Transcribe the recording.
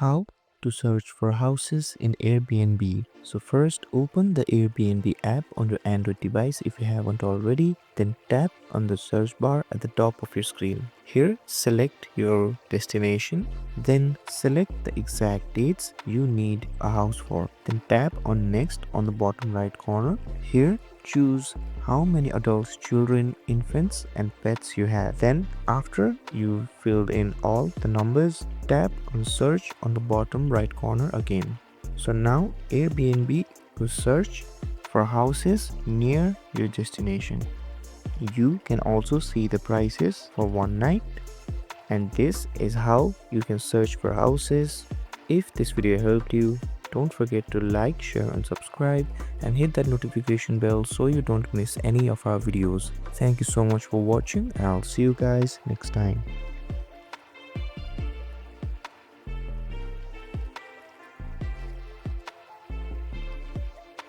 How to search for houses in Airbnb. So first open the Airbnb app on your Android device if you haven't already, then tap on the search bar at the top of your screen. Here select your destination, then select the exact dates you need a house for. Then tap on next on the bottom right corner. Here choose how many adults, children, infants and pets you have. Then after you've filled in all the numbers, tap on search on the bottom right corner again. So now Airbnb will search for houses near your destination. You can also see the prices for one night, and this is how you can search for houses. If this video helped you, don't forget to like, share and subscribe and hit that notification bell so you don't miss any of our videos. Thank you so much for watching and I'll see you guys next time.